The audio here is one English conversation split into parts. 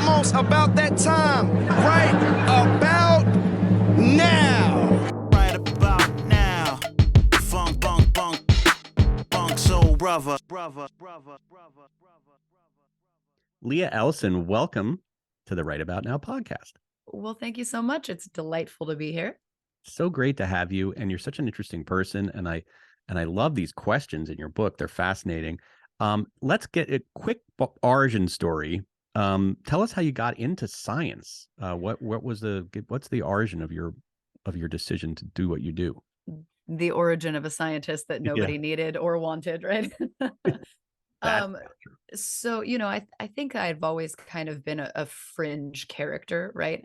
almost about that time. Right about now. Right about now. Funk, bunk, bunk, bunk, soul brother. Leah Elson, welcome to the Right About Now podcast. Well, thank you so much. It's delightful to be here. So great to have you, and you're such an interesting person, and I love these questions in your book. They're fascinating. Let's get a quick origin story. Tell us how you got into science. What's the origin of your decision to do what you do? The origin of a scientist that nobody needed or wanted, right? So, I think I've always kind of been a fringe character, right?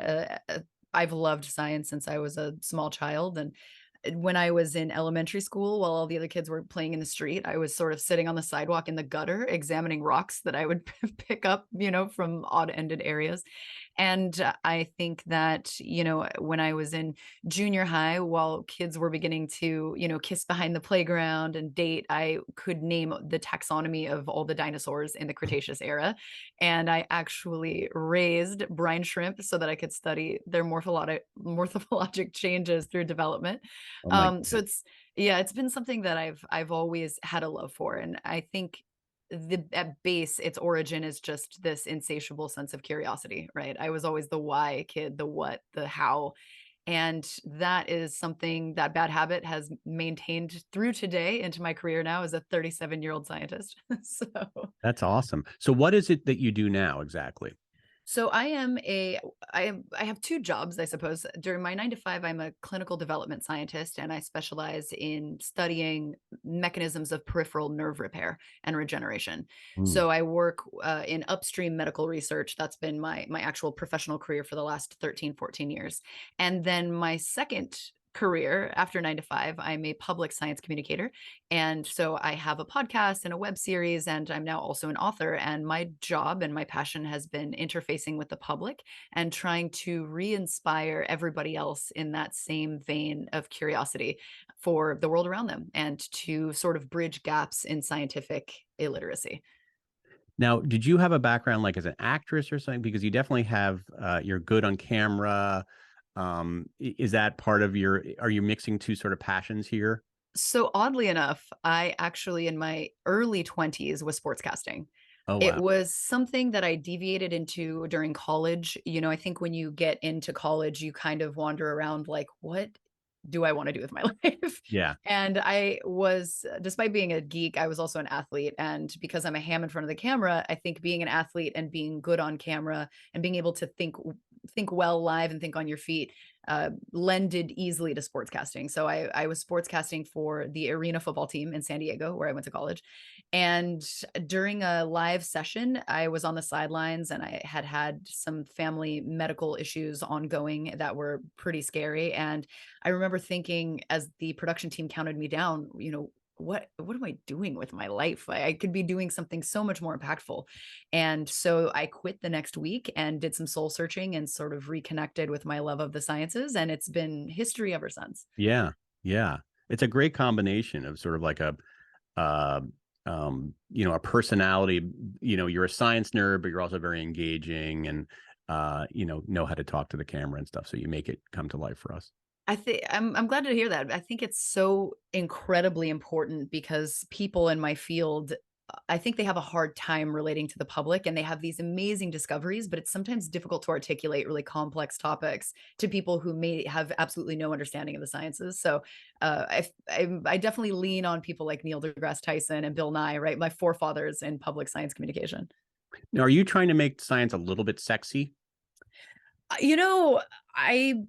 I've loved science since I was a small child. And when I was in elementary school, while all the other kids were playing in the street, I was sort of sitting on the sidewalk in the gutter, examining rocks that I would pick up, from odd-ended areas. And I think that, when I was in junior high, while kids were beginning to, kiss behind the playground and date, I could name the taxonomy of all the dinosaurs in the Cretaceous era. And I actually raised brine shrimp so that I could study their morphologic changes through development. Oh my So goodness. it's been something that I've always had a love for. And I think at base, its origin is just this insatiable sense of curiosity, right? I was always the why kid, the what, the how. And that is something that bad habit has maintained through today into my career now as a 37-year-old scientist. So That's awesome. So what is it that you do now exactly? So I have two jobs, I suppose. During my 9 to 5, I'm a clinical development scientist, and I specialize in studying mechanisms of peripheral nerve repair and regeneration. Mm. So I work in upstream medical research. That's been my actual professional career for the last 13, 14 years. And then my second career after 9 to 5, I'm a public science communicator. And so I have a podcast and a web series, and I'm now also an author. And my job and my passion has been interfacing with the public and trying to re-inspire everybody else in that same vein of curiosity for the world around them and to sort of bridge gaps in scientific illiteracy. Now, did you have a background like as an actress or something? Because you definitely have, you're good on camera. Is that part of are you mixing two sort of passions here? So oddly enough, I actually in my early 20s was sportscasting. Oh, It wow. was something that I deviated into during college. I think when you get into college, you kind of wander around like, what do I want to do with my life? Yeah. And I was, despite being a geek, I was also an athlete. And because I'm a ham in front of the camera, I think being an athlete and being good on camera and being able to think well live and think on your feet lended easily to sportscasting. So I was sportscasting for the arena football team in San Diego, where I went to college. And during a live session, I was on the sidelines and I had some family medical issues ongoing that were pretty scary. And I remember thinking as the production team counted me down, what am I doing with my life? I could be doing something so much more impactful. And so I quit the next week and did some soul searching and sort of reconnected with my love of the sciences. And it's been history ever since. Yeah. Yeah. It's a great combination of sort of like uh, a personality. You're a science nerd, but you're also very engaging and, know how to talk to the camera and stuff. So you make it come to life for us. I think I'm glad to hear that. I think it's so incredibly important because people in my field, I think they have a hard time relating to the public and they have these amazing discoveries, but it's sometimes difficult to articulate really complex topics to people who may have absolutely no understanding of the sciences. So I definitely lean on people like Neil deGrasse Tyson and Bill Nye, right? My forefathers in public science communication. Now, are you trying to make science a little bit sexy? You know, I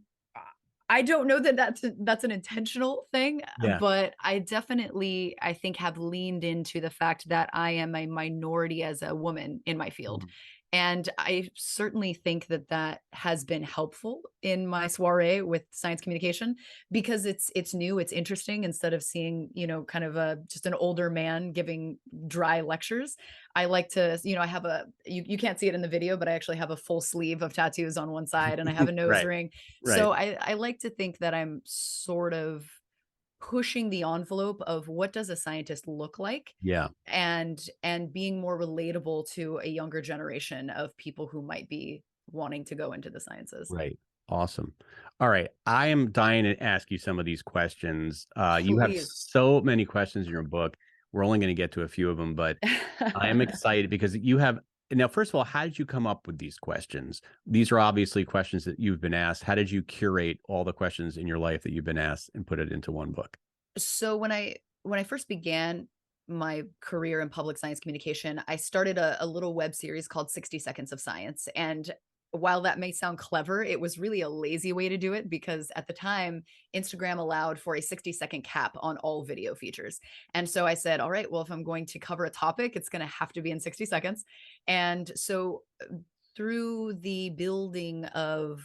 I don't know that that's an intentional thing, Yeah. but I think have leaned into the fact that I am a minority as a woman in my field. Mhm. And I certainly think that that has been helpful in my soiree with science communication because it's new, it's interesting instead of seeing, kind of just an older man giving dry lectures. I like to, I have you can't see it in the video, but I actually have a full sleeve of tattoos on one side and I have a nose Right. ring. Right. So I like to think that I'm sort of pushing the envelope of what does a scientist look like, Yeah. and being more relatable to a younger generation of people who might be wanting to go into the sciences. Right. Awesome. All right. I am dying to ask you some of these questions. You have Please. so many questions in your book. We're only going to get to a few of them, but I am excited because you have. Now, first of all, how did you come up with these questions? These are obviously questions that you've been asked. How did you curate all the questions in your life that you've been asked and put it into one book? So when I first began my career in public science communication, I started a little web series called 60 Seconds of Science. And while that may sound clever, it was really a lazy way to do it because at the time, Instagram allowed for a 60-second cap on all video features. And so I said, all right, well, if I'm going to cover a topic, it's going to have to be in 60 seconds. And so through the building of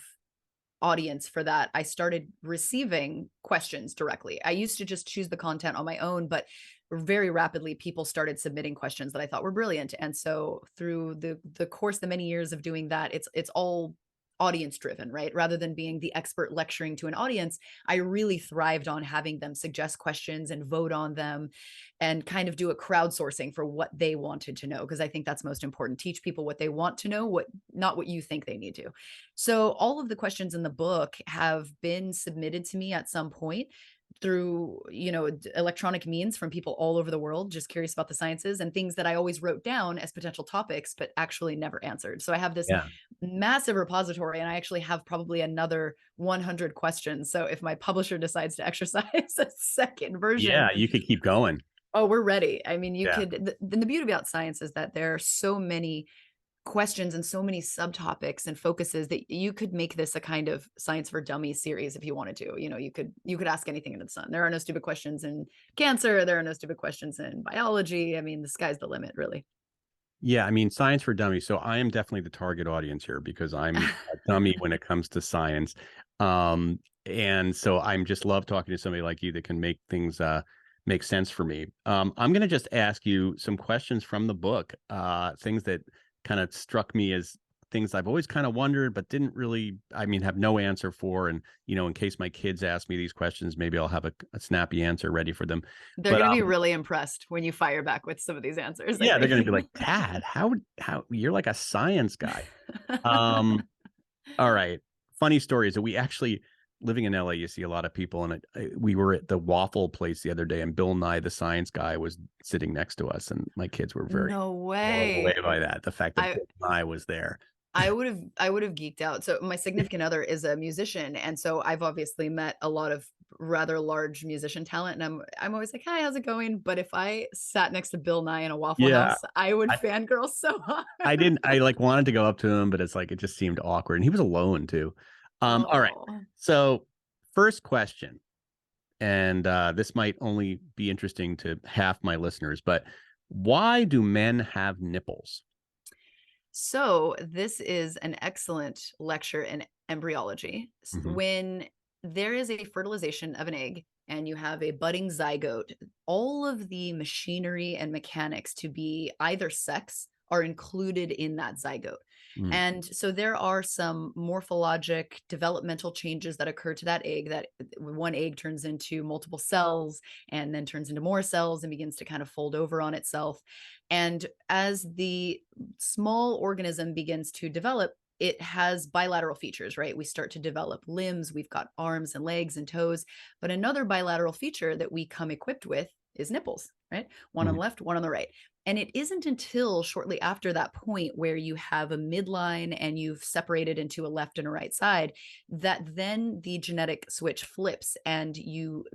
audience for that, I started receiving questions directly. I used to just choose the content on my own, but very rapidly people started submitting questions that I thought were brilliant. And so through the course, the many years of doing that, it's all audience driven, right? Rather than being the expert lecturing to an audience, I really thrived on having them suggest questions and vote on them and kind of do a crowdsourcing for what they wanted to know, because I think that's most important. Teach people what they want to know, not what you think they need to. So all of the questions in the book have been submitted to me at some point through electronic means from people all over the world just curious about the sciences, and things that I always wrote down as potential topics but actually never answered. So I have this Yeah. massive repository, and I actually have probably another 100 questions. So if my publisher decides to exercise a second version, Yeah. You could keep going. oh, we're ready. I mean, you Yeah. could, the beauty about science is that there are so many questions and so many subtopics and focuses that you could make this a kind of science for dummies series if you wanted to. You could ask anything under the sun. There are no stupid questions in cancer. There are no stupid questions in biology. I mean, the sky's the limit, really. Yeah, I mean, science for dummies. So I am definitely the target audience here because I'm a dummy when it comes to science. And so I'm just love talking to somebody like you that can make things make sense for me. I'm going to just ask you some questions from the book, things that kind of struck me as things I've always kind of wondered, but didn't really, I mean, have no answer for. And, in case my kids ask me these questions, maybe I'll have a snappy answer ready for them. They're But going to be really impressed when you fire back with some of these answers. yeah, they're going to be like, Dad, how you're like a science guy. All right. Funny story is that we actually, living in LA, you see a lot of people, and we were at the waffle place the other day, and Bill Nye, the science guy, was sitting next to us, and my kids were very No blown way. away by that. The fact that I Bill Nye was there. I would have geeked out. So my significant other is a musician, and so I've obviously met a lot of rather large musician talent, and I'm always like, "Hi, how's it going?" But if I sat next to Bill Nye in a Waffle Yeah, House, I would I, fangirl so hard. I didn't. I like wanted to go up to him, but it's like it just seemed awkward, and he was alone too. All right. Oh. So first question, and this might only be interesting to half my listeners, but why do men have nipples? So this is an excellent lecture in embryology. Mhm. When there is a fertilization of an egg and you have a budding zygote, all of the machinery and mechanics to be either sex are included in that zygote. Mm. And so there are some morphologic developmental changes that occur to that egg, that one egg turns into multiple cells and then turns into more cells and begins to kind of fold over on itself. And as the small organism begins to develop, it has bilateral features, right? We start to develop limbs. We've got arms and legs and toes. But another bilateral feature that we come equipped with is nipples, right? One on Mhm. the left, one on the right. And it isn't until shortly after that point where you have a midline and you've separated into a left and a right side that then the genetic switch flips and you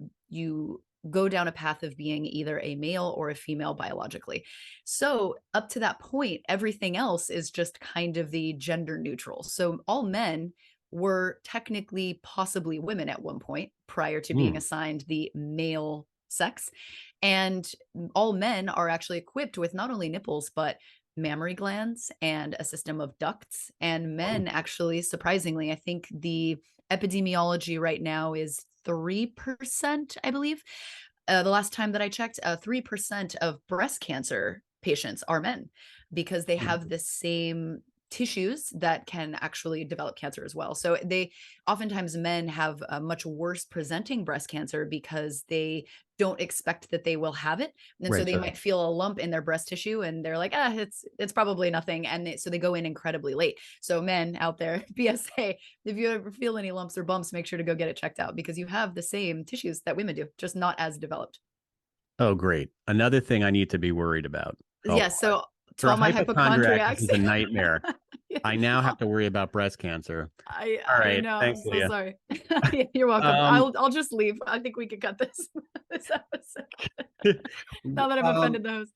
go down a path of being either a male or a female biologically. So up to that point, everything else is just kind of the gender neutral. So all men were technically possibly women at one point prior to being Mm. assigned the male sex. And all men are actually equipped with not only nipples, but mammary glands and a system of ducts. And men actually, surprisingly, I think the epidemiology right now is 3%, I believe. The last time that I checked, 3% of breast cancer patients are men because they have the same tissues that can actually develop cancer as well. So oftentimes men have a much worse presenting breast cancer because they don't expect that they will have it. And so Right. they So might feel a lump in their breast tissue and they're like, it's probably nothing. And so they go in incredibly late. So men out there, PSA, if you ever feel any lumps or bumps, make sure to go get it checked out because you have the same tissues that women do, just not as developed. oh, great. Another thing I need to be worried about. Oh, Yeah. So to for a all my hypochondriac, this hypochondriacs. is a nightmare. Yeah. I now have to worry about breast cancer. All I right. know. I'm Thanks, so Leah. sorry. You're welcome. I'll just leave. I think we could cut this this episode. Now that I've offended the host.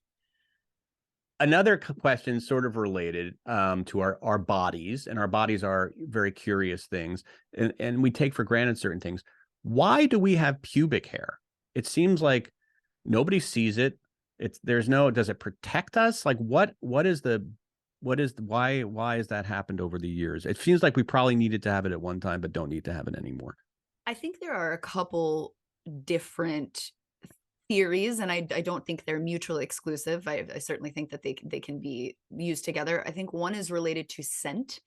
Another question sort of related to our bodies, and our bodies are very curious things, and we take for granted certain things. Why do we have pubic hair? It seems like nobody sees it. Does it protect us? Like why has that happened over the years? It seems like we probably needed to have it at one time, but don't need to have it anymore. I think there are a couple different theories, and I don't think they're mutually exclusive. I certainly think that they can be used together. I think one is related to scent.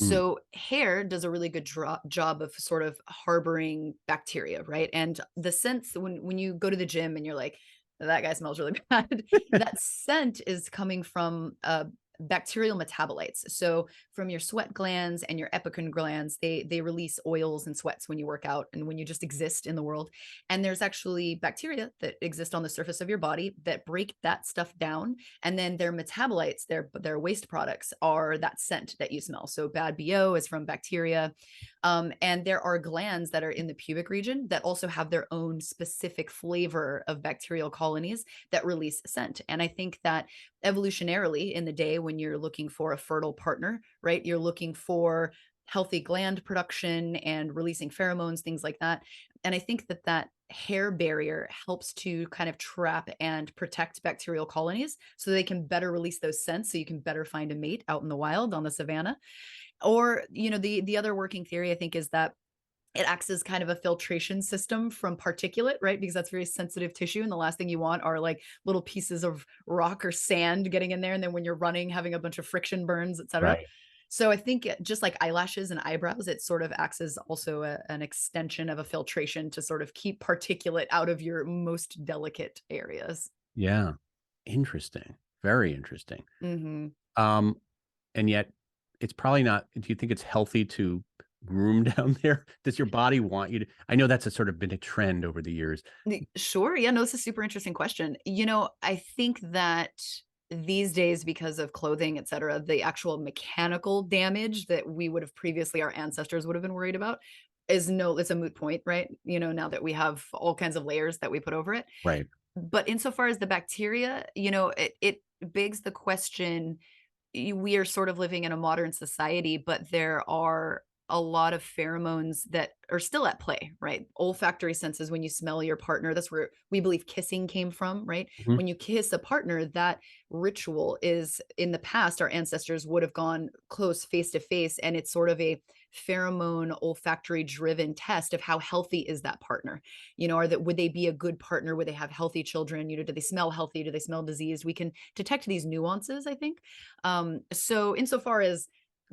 Mm. So hair does a really good job of sort of harboring bacteria, right? And the scents when you go to the gym and you're like, that guy smells really bad, that scent is coming from bacterial metabolites. So from your sweat glands and your epicrine glands, they release oils and sweats when you work out and when you just exist in the world. And there's actually bacteria that exist on the surface of your body that break that stuff down. And then their metabolites, their waste products are that scent that you smell. So bad BO is from bacteria. And there are glands that are in the pubic region that also have their own specific flavor of bacterial colonies that release scent. And I think that evolutionarily in the day when you're looking for a fertile partner, right? You're looking for healthy gland production and releasing pheromones, things like that. And I think that hair barrier helps to kind of trap and protect bacterial colonies so they can better release those scents so you can better find a mate out in the wild on the savannah. Or, the other working theory I think is that it acts as kind of a filtration system from particulate, right? Because that's very sensitive tissue. And the last thing you want are like little pieces of rock or sand getting in there. And then when you're running, having a bunch of friction burns, et cetera. Right. So I think just like eyelashes and eyebrows, it sort of acts as also an extension of a filtration to sort of keep particulate out of your most delicate areas. Yeah. Interesting. Very interesting. Mm-hmm. And yet it's probably not, do you think it's healthy to groom down there? Does your body want you to? I know that's sort of been a trend over the years. Sure. Yeah, no, it's a super interesting question. I think that these days, because of clothing, et cetera, the actual mechanical damage that we would have previously, our ancestors would have been worried about it's a moot point, right? Now that we have all kinds of layers that we put over it. Right. But insofar as the bacteria, it begs the question, we are sort of living in a modern society, but there are a lot of pheromones that are still at play, right? Olfactory senses, when you smell your partner, that's where we believe kissing came from, right? Mhm. When you kiss a partner, that ritual is, in the past, our ancestors would have gone close face to face, and it's sort of a pheromone olfactory driven test of how healthy is that partner. Would they be a good partner? Would they have healthy children? Do they smell healthy? Do they smell diseased? We can detect these nuances, I think. So insofar as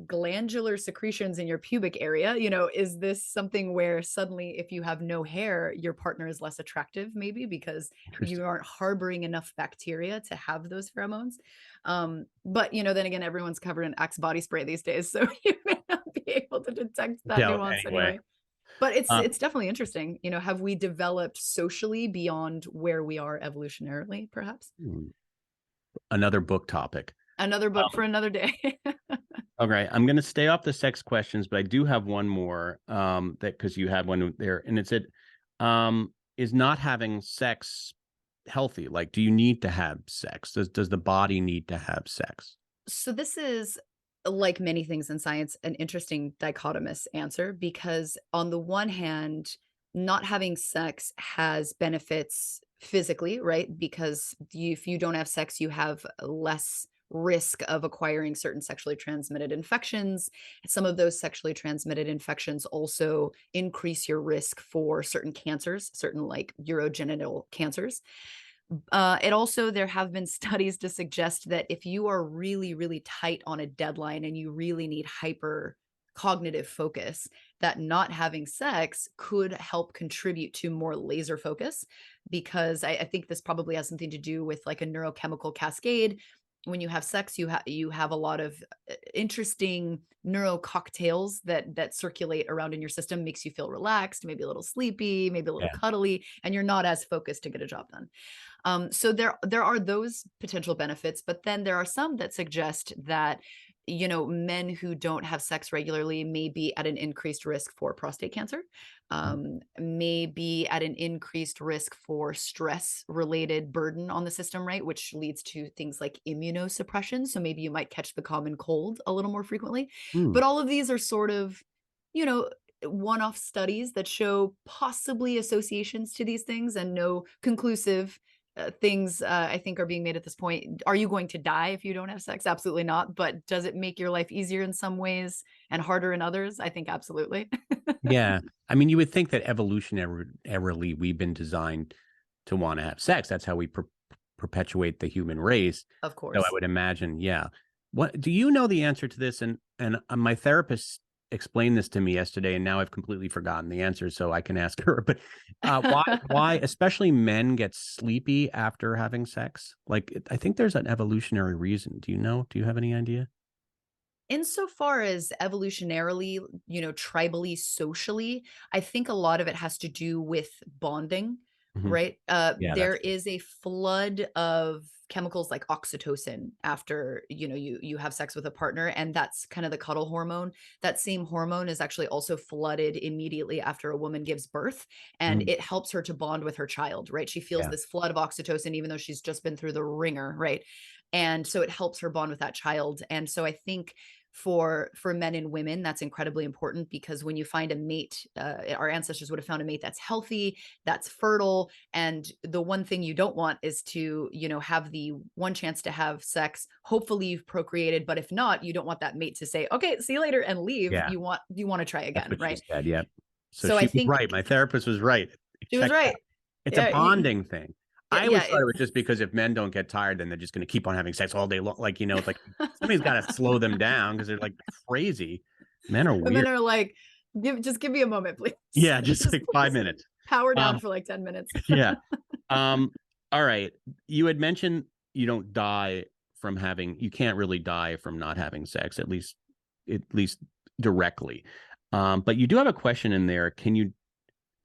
glandular secretions in your pubic area, is this something where suddenly if you have no hair, your partner is less attractive, maybe because you aren't harboring enough bacteria to have those pheromones? But then again, everyone's covered in Axe body spray these days, so you may not be able to detect that nuance anyway. But it's definitely interesting. Have we developed socially beyond where we are evolutionarily, perhaps? Another book topic. Another book for another day. Okay, I'm going to stay off the sex questions, but I do have one more that because you had one there, and it said, is not having sex healthy? Like, do you need to have sex? Does the body need to have sex? So this is, like many things in science, an interesting dichotomous answer, because on the one hand, not having sex has benefits physically, right? Because if you don't have sex, you have less risk of acquiring certain sexually transmitted infections. Some of those sexually transmitted infections also increase your risk for certain cancers, certain like urogenital cancers. It also, there have been studies to suggest that if you are really, really tight on a deadline and you really need hyper cognitive focus, that not having sex could help contribute to more laser focus, because I think this probably has something to do with like a neurochemical cascade. When you have sex, you have a lot of interesting neuro cocktails that circulate around in your system, makes you feel relaxed, maybe a little sleepy, maybe a little Yeah. cuddly, and you're not as focused to get a job done. So there are those potential benefits, but then there are some that suggest that, you know, men who don't have sex regularly may be at an increased risk for prostate cancer, may be at an increased risk for stress related burden on the system, right? Which leads to things like immunosuppression. So maybe you might catch the common cold a little more frequently. Mm. But all of these are sort of, you know, one-off studies that show possibly associations to these things, and no conclusive things I think are being made at this point. Are you going to die if you don't have sex? Absolutely not. But does it make your life easier in some ways and harder in others? I think absolutely. Yeah. I mean, you would think that evolutionarily we've been designed to want to have sex. That's how we perpetuate the human race. Of So I course. would imagine, yeah. What do you know the answer to this? And my therapist explained this to me yesterday, and now I've completely forgotten the answer, so I can ask her. But why especially men get sleepy after having sex? Like, I think there's an evolutionary reason. Do you know? Do you have any idea? Insofar as evolutionarily, you know, tribally, socially, I think a lot of it has to do with bonding, Mhm. right? Yeah, There that's true. is a flood of chemicals like oxytocin after, you know, you have sex with a partner, and that's kind of the cuddle hormone. That same hormone is actually also flooded immediately after a woman gives birth, and Mm, it helps her to bond with her child, right? She feels yeah. this flood of oxytocin even though she's just been through the ringer, right? And so it helps her bond with that child. And so I think for men and women, that's incredibly important, because when you find a mate, our ancestors would have found a mate that's healthy, that's fertile, and the one thing you don't want is to, you know, have the one chance to have sex, hopefully you've procreated, but if not, you don't want that mate to say, okay, see you later, and leave. Yeah. You want to try That's again, what she right? said. Yeah. So So I she was think right. My therapist was right. It she was checked out. right. It's a Yeah, bonding thing. yeah, I yeah, always thought it was just because if men don't get tired, then they're just going to keep on having sex all day long. Like, you know, it's like somebody's got to slow them down because they're like crazy. Men are women weird. are like, give me a moment, please. Yeah, just Just like 5 minutes. please power down Um, for like 10 minutes. yeah. Um, all right. You had mentioned you don't you can't really die from not having sex, at least directly. But you do have a question in there.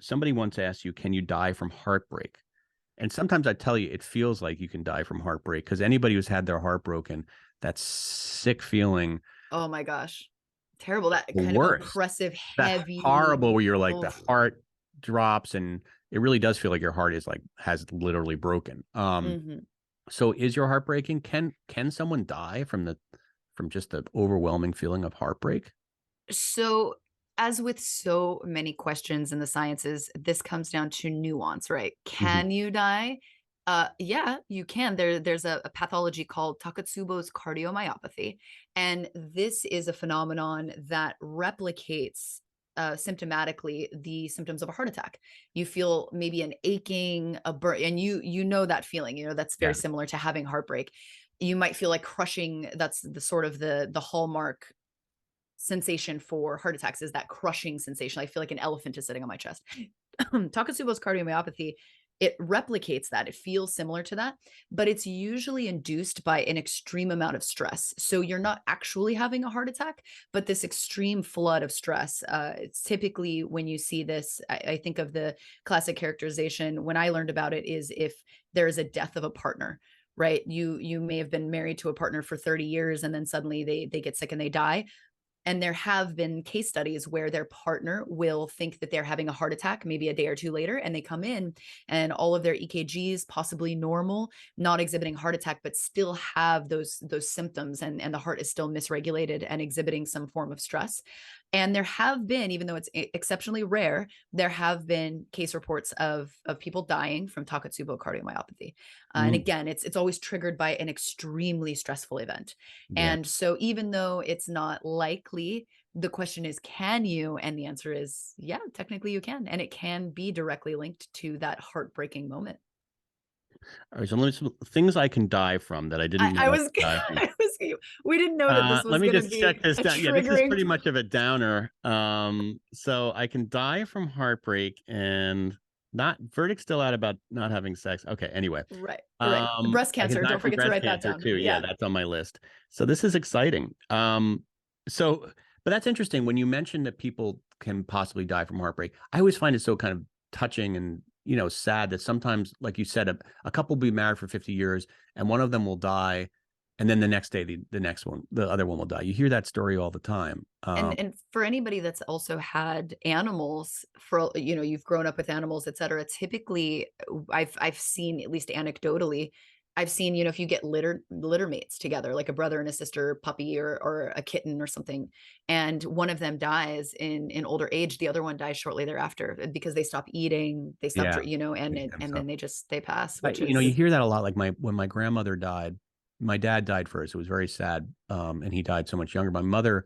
Somebody once asked you, can you die from heartbreak? And sometimes I tell you, it feels like you can die from heartbreak, because anybody who's had their heart broken, that sick feeling, Oh my gosh. Terrible. That the kind of worst, oppressive, that heavy. horrible where you're like Oh, the heart drops and it really does feel like your heart has literally broken. mhm. So is your heart breaking? Can someone die from just the overwhelming feeling of heartbreak? So, as with so many questions in the sciences, this comes down to nuance, right? Mhm. Can you die? Yeah, you can. There's a pathology called Takotsubo's cardiomyopathy, and this is a phenomenon that replicates symptomatically the symptoms of a heart attack. You feel maybe an aching, a burn, and you know that feeling. You know that's very Yeah. similar to having heartbreak. You might feel like crushing. That's the sort of the hallmark sensation for heart attacks, is that crushing sensation. I feel like an elephant is sitting on my chest. Takotsubo's cardiomyopathy, it replicates that. It feels similar to that, but it's usually induced by an extreme amount of stress. So you're not actually having a heart attack, but this extreme flood of stress. It's typically when you see this, I think of the classic characterization when I learned about it is if there is a death of a partner, right? You may have been married to a partner for 30 years and then suddenly they get sick and they die, and there have been case studies where their partner will think that they're having a heart attack maybe a day or two later, and they come in and all of their EKGs possibly normal, not exhibiting heart attack, but still have those symptoms, and the heart is still misregulated and exhibiting some form of stress. And there have been, even though it's exceptionally rare, there have been case reports of people dying from Takotsubo cardiomyopathy. And Mm, again, it's always triggered by an extremely stressful event. yeah. And so even though it's not likely, the question is, can you? And the answer is, yeah, technically you can. And it can be directly linked to that heartbreaking moment. All right, so things I can die from that I didn't know I I was, could die from. I was, we didn't know that this Let was me going to just be check this a down. Yeah, this is triggering. pretty much of a downer. So I can die from heartbreak and not verdict's still out about not having sex. Okay, anyway. Right, right. Breast I can cancer. die Don't from forget to breast write that cancer down. too. Yeah, Yeah. that's on my list. So this is exciting. So but that's interesting when you mentioned that people can possibly die from heartbreak. I always find it so kind of touching and sad that sometimes, like you said, a couple will be married for 50 years and one of them will die, and then the next day the other one will die. You hear that story all the time. And for anybody that's also had animals for, you've grown up with animals, et cetera, typically I've seen, at least anecdotally, I've seen, if you get litter mates together, like a brother and a sister puppy or a kitten or something, and one of them dies in older age, the other one dies shortly thereafter because they stop eating, they stop, Yeah, and then they pass, which you is, hear that a lot. Like when my grandmother died, my dad died first. It was very sad, and he died so much younger. My mother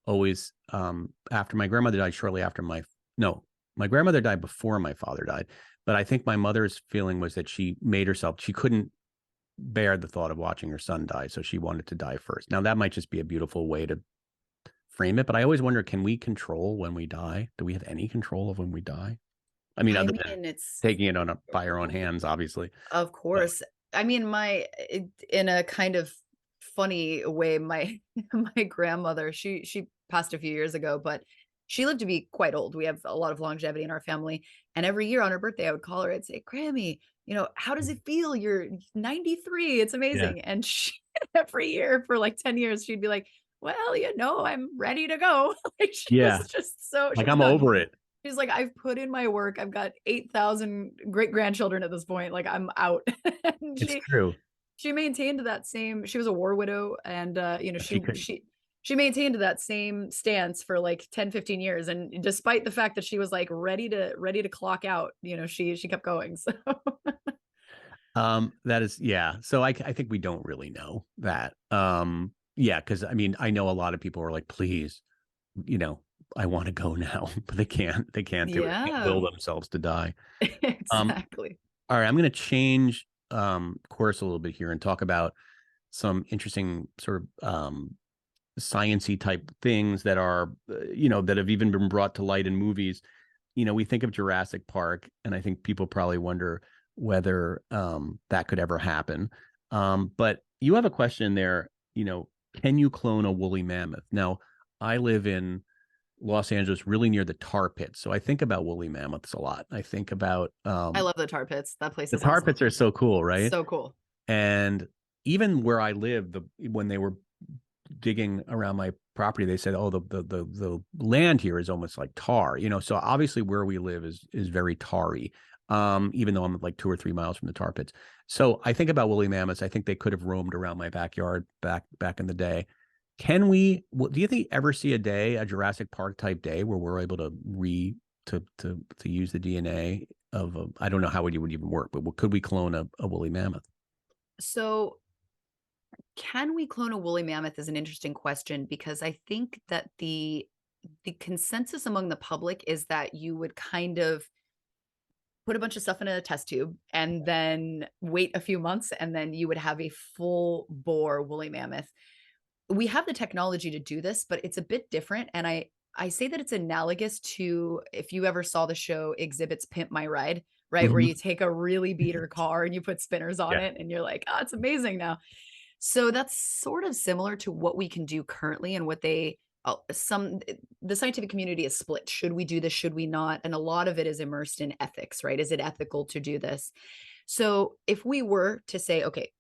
always, after my grandmother died, shortly after my grandmother died before my father died. But I think my mother's feeling was that she couldn't bear the thought of watching her son die, so she wanted to die first. Now that might just be a beautiful way to frame it, but I always wonder, can we control when we die? Do we have any control of when we die? I mean, I other than mean, it's, taking it by our own hands, obviously. of But course. I mean, in a kind of funny way, my my grandmother, she passed a few years ago, but she lived to be quite old. We have a lot of longevity in our family, and every year on her birthday, I would call her and say, "Grammy, how does it feel? You're 93. It's yeah, amazing." And she every year for like 10 years, she'd be like, "Well, I'm ready to go." Like she was yeah, just so she like was I'm done. over it. She's like, "I've put in my work. I've got 8,000 great-grandchildren at this point. Like, I'm out." And It's she true. she maintained that same, she was a war widow, and, She could, she maintained that same stance for, like, 10, 15 years, and despite the fact that she was, like, ready to clock out, she kept going, so that is, yeah. So I think we don't really know that. Yeah, because I mean, I know a lot of people are like, please, you know, I want to go now, but they can't do it. They can't Yeah. will themselves to die. Um, Exactly. all right, I'm going to change course a little bit here and talk about some interesting sort of science-y type things that are, that have even been brought to light in movies. We think of Jurassic Park, and I think people probably wonder whether that could ever happen. But you have a question there, can you clone a woolly mammoth? Now, I live in Los Angeles, really near the tar pits. So I think about woolly mammoths a lot. I think about I love the tar pits. That place the is tar awesome. pits are so cool, right? So cool. And even where I live, when they were digging around my property, they said, "Oh, the land here is almost like tar." So obviously where we live is very tarry. Even though I'm like 2 or 3 miles from the tar pits. So I think about woolly mammoths. I think they could have roamed around my backyard back in the day. Do you think ever see a Jurassic Park type day where we're able to use the DNA of I don't know how it would even work, but could we clone a woolly mammoth? So, can we clone a woolly mammoth is an interesting question because I think that the consensus among the public is that you would kind of put a bunch of stuff in a test tube and then wait a few months and then you would have a full bore woolly mammoth. We have the technology to do this, but it's a bit different, and I say that it's analogous to if you ever saw the show Exhibits Pimp My Ride, right? Where Mhm. you take a really beater car and you put spinners on Yeah. it and you're like, "Oh, it's amazing now." So that's sort of similar to what we can do currently and what the scientific community is split. Should we do this? Should we not? And a lot of it is immersed in ethics, right? Is it ethical to do this? So if we were to say, okay,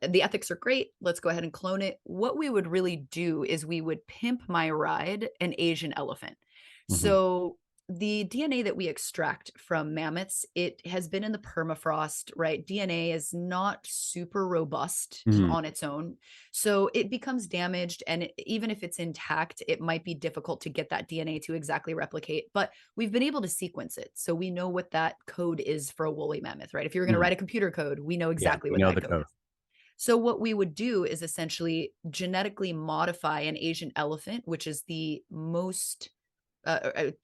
the ethics are great, let's go ahead and clone it. What we would really do is we would pimp my ride an Asian elephant. Mhm. So the DNA that we extract from mammoths, it has been in the permafrost, right? DNA is not super robust Mhm. on its own. So it becomes damaged. And even if it's intact, it might be difficult to get that DNA to exactly replicate. But we've been able to sequence it. So we know what that code is for a woolly mammoth, right? If you're going to Mhm. write a computer code, we know Yeah, exactly we what know that the code code. is. So what we would do is essentially genetically modify an Asian elephant, which is the most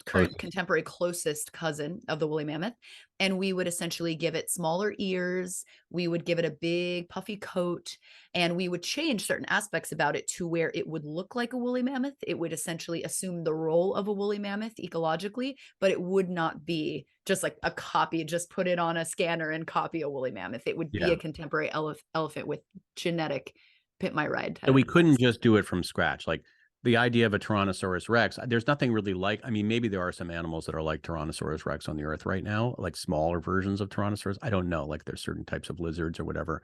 current contemporary closest cousin of the woolly mammoth. And we would essentially give it smaller ears. We would give it a big puffy coat, and we would change certain aspects about it to where it would look like a woolly mammoth. It would essentially assume the role of a woolly mammoth ecologically, but it would not be just like a copy, just put it on a scanner and copy a woolly mammoth. It would be a contemporary elephant with genetic pimp my ride. So we couldn't just do it from scratch. Like the idea of a Tyrannosaurus Rex, there's nothing really like, I mean, maybe there are some animals that are like Tyrannosaurus Rex on the earth right now, like smaller versions of Tyrannosaurus. I don't know, like there's certain types of lizards or whatever.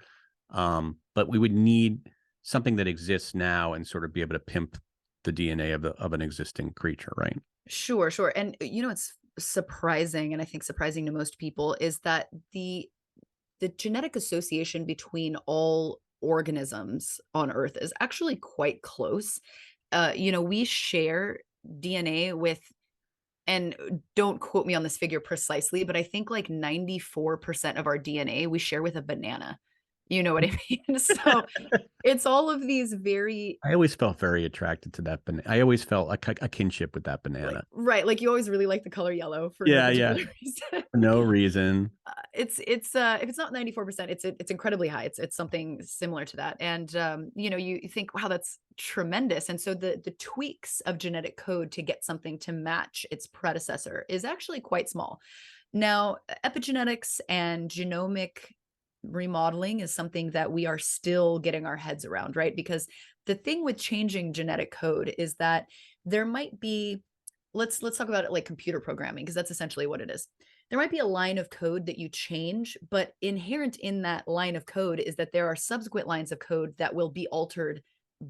But we would need something that exists now and sort of be able to pimp the DNA of an existing creature, right? Sure, sure. And it's surprising, and I think surprising to most people, is that the genetic association between all organisms on Earth is actually quite close. We share DNA with, and don't quote me on this figure precisely, but I think like 94% of our DNA we share with a banana. You know what I mean? So it's all of these very, I always felt very attracted to that banana. I always felt like a kinship with that banana. right. Like you always really like the color yellow for Yeah, no yeah. particular reason. For no reason. It's if it's not 94%, it's incredibly high. It's something similar to that. And you think, wow, that's tremendous. And so the tweaks of genetic code to get something to match its predecessor is actually quite small. Now, epigenetics and genomic remodeling is something that we are still getting our heads around, right? Because the thing with changing genetic code is that there might be, let's talk about it like computer programming, because that's essentially what it is. There might be a line of code that you change, but inherent in that line of code is that there are subsequent lines of code that will be altered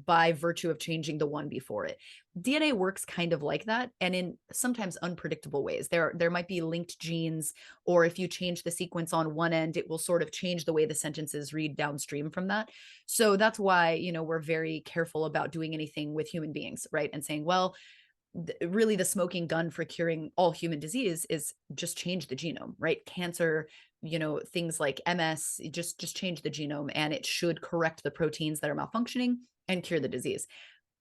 by virtue of changing the one before it. DNA works kind of like that, and in sometimes unpredictable ways. There might be linked genes, or if you change the sequence on one end, it will sort of change the way the sentences read downstream from that. So that's why, we're very careful about doing anything with human beings, right? And saying, well, really the smoking gun for curing all human disease is just change the genome, right? Cancer, things like MS, just change the genome and it should correct the proteins that are malfunctioning and cure the disease.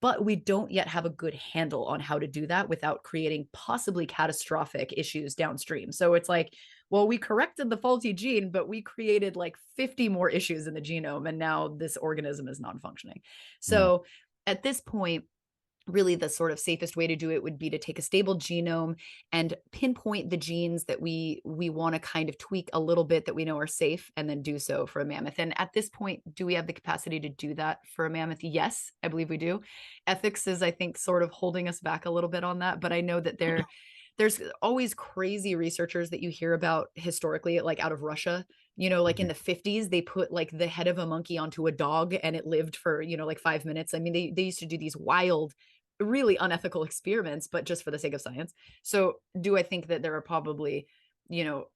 But we don't yet have a good handle on how to do that without creating possibly catastrophic issues downstream. So it's like, well, we corrected the faulty gene, but we created like 50 more issues in the genome, and now this organism is non-functioning. So at this point, really the sort of safest way to do it would be to take a stable genome and pinpoint the genes that we want to kind of tweak a little bit that we know are safe, and then do so for a mammoth. And at this point, do we have the capacity to do that for a mammoth? Yes, I believe we do. Ethics is, I think, sort of holding us back a little bit on that, but I know that there's always crazy researchers that you hear about historically, like out of Russia, like in the 50s, they put like the head of a monkey onto a dog and it lived for, like 5 minutes. I mean, they used to do these wild, really unethical experiments, but just for the sake of science. So do I think that there are probably,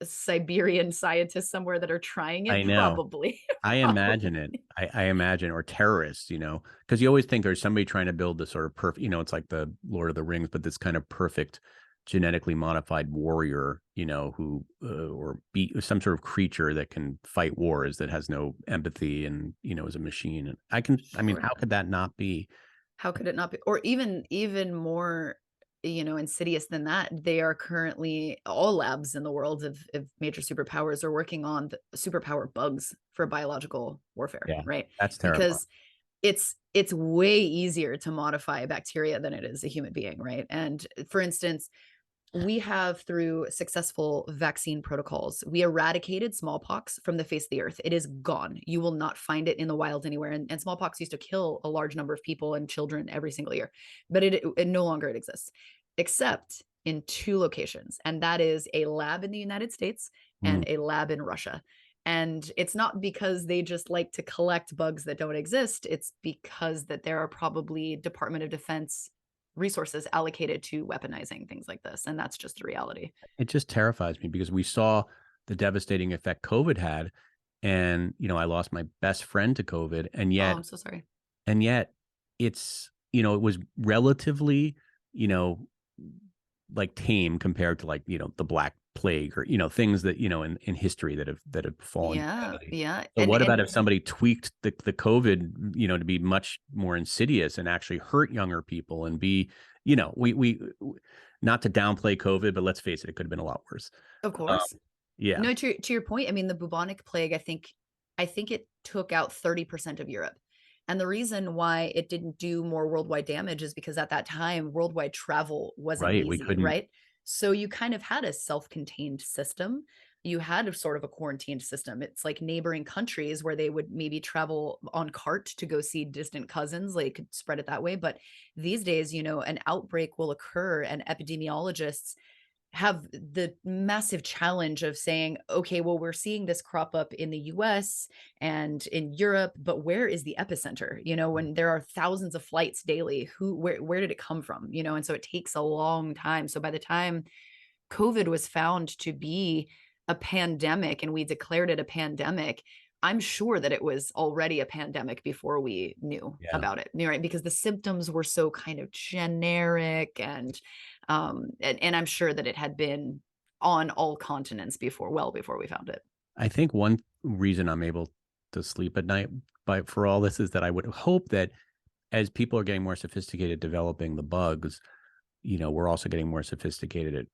Siberian scientists somewhere that are trying it? I know. Probably. I imagine it. I imagine, or terrorists, because you always think there's somebody trying to build this sort of perfect, it's like the Lord of the Rings, but this kind of perfect genetically modified warrior, who or be some sort of creature that can fight wars, that has no empathy and, is a machine. And I mean, how could that not be? How could it not be? Or even more, insidious than that, they are currently, all labs in the world of major superpowers are working on the superpower bugs for biological warfare, Yeah, right? that's terrible. Because it's way easier to modify a bacteria than it is a human being, right? And for instance, we have, through successful vaccine protocols, we eradicated smallpox from the face of the earth. It is gone. You will not find it in the wild anywhere. And smallpox used to kill a large number of people and children every single year, but it no longer exists, except in 2 locations. And that is a lab in the United States and a lab in Russia. And it's not because they just like to collect bugs that don't exist. It's because that there are probably Department of Defense resources allocated to weaponizing things like this. And that's just the reality. It just terrifies me, because we saw the devastating effect COVID had. And, I lost my best friend to COVID. And yet, I'm so sorry. And yet it's, it was relatively, like tame compared to like, the Black plague, or things that in history that have befallen Yeah, humanity. yeah. So what about And if somebody tweaked the COVID, to be much more insidious and actually hurt younger people and be, we not to downplay COVID, but let's face it, it could have been a lot worse. of Um, course. yeah, No, to your point, I mean, the bubonic plague, I think it took out 30% of Europe. And the reason why it didn't do more worldwide damage is because at that time, worldwide travel wasn't right. We easy, couldn't. right? So you kind of had a self-contained system. You had a sort of a quarantined system. It's like neighboring countries where they would maybe travel on cart to go see distant cousins, like could spread it that way. But these days, an outbreak will occur and epidemiologists have the massive challenge of saying, okay, well, we're seeing this crop up in the US and in Europe, but where is the epicenter? When there are thousands of flights daily, where did it come from? And so it takes a long time. So by the time COVID was found to be a pandemic and we declared it a pandemic, I'm sure that it was already a pandemic before we knew Yeah. about it, right? Because the symptoms were so kind of generic and I'm sure that it had been on all continents well before we found it. I think one reason I'm able to sleep at night for all this is that I would hope that as people are getting more sophisticated developing the bugs, we're also getting more sophisticated at,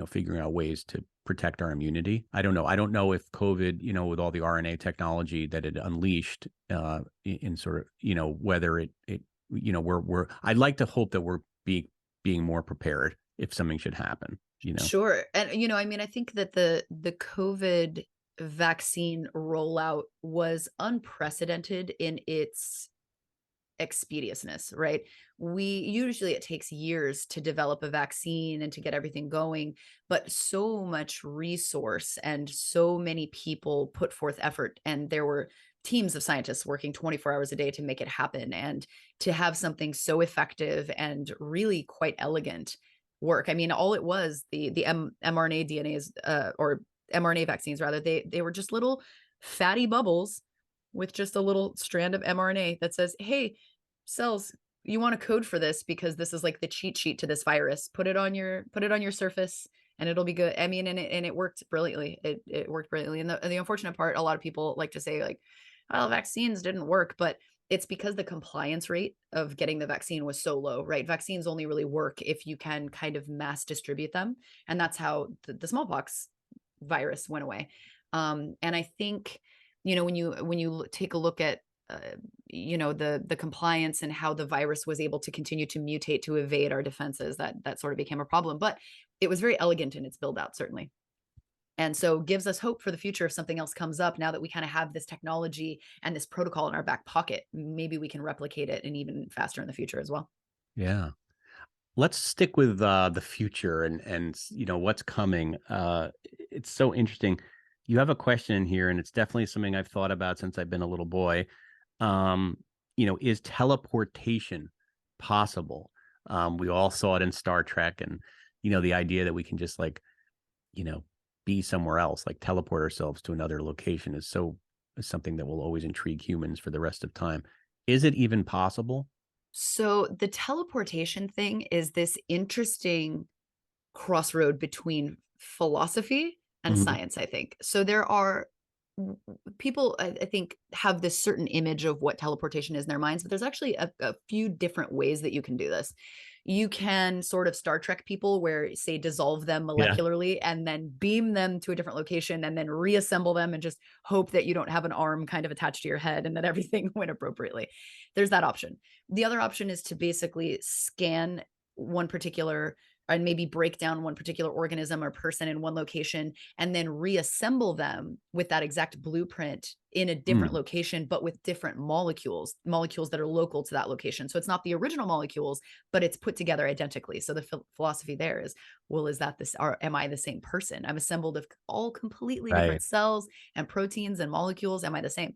figuring out ways to protect our immunity. I don't know. I don't know if COVID, with all the RNA technology that it unleashed, in sort of, whether I'd like to hope that we're being more prepared if something should happen. Sure. And I mean, I think that the COVID vaccine rollout was unprecedented in its expediousness, right? It takes years to develop a vaccine and to get everything going, but so much resource and so many people put forth effort, and there were teams of scientists working 24 hours a day to make it happen, and to have something so effective and really quite elegant work. I mean, all it was, the mRNA DNAs, or mRNA vaccines rather, they were just little fatty bubbles with just a little strand of mRNA that says, hey, cells, you want to code for this because this is like the cheat sheet to this virus. Put it on your surface and it'll be good. I mean, and it worked brilliantly. It worked brilliantly. And the unfortunate part, a lot of people like to say like, well, vaccines didn't work, but it's because the compliance rate of getting the vaccine was so low, right? Vaccines only really work if you can kind of mass distribute them. And that's how the smallpox virus went away. And I think, when you take a look at the compliance and how the virus was able to continue to mutate to evade our defenses, that sort of became a problem. But it was very elegant in its build out, certainly. And so gives us hope for the future. If something else comes up, now that we kind of have this technology and this protocol in our back pocket, maybe we can replicate it and even faster in the future as well. Yeah. Let's stick with the future and what's coming. It's so interesting. You have a question in here, and it's definitely something I've thought about since I've been a little boy. Is teleportation possible? We all saw it in Star Trek, and the idea that we can just be somewhere else, like teleport ourselves to another location, is something that will always intrigue humans for the rest of time. Is it even possible? So the teleportation thing is this interesting crossroad between philosophy and Mhm. science, I think. So there are people, I think, have this certain image of what teleportation is in their minds, but there's actually a few different ways that you can do this. You can sort of Star Trek people, where say dissolve them Yeah. molecularly and then beam them to a different location and then reassemble them and just hope that you don't have an arm kind of attached to your head and that everything went appropriately. There's that option. The other option is to basically scan one particular and maybe break down one particular organism or person in one location and then reassemble them with that exact blueprint in a different location, but with different molecules that are local to that location. So it's not the original molecules, but it's put together identically. So the philosophy there is, well, am I the same person? I'm assembled of all completely Right. different cells and proteins and molecules. Am I the same?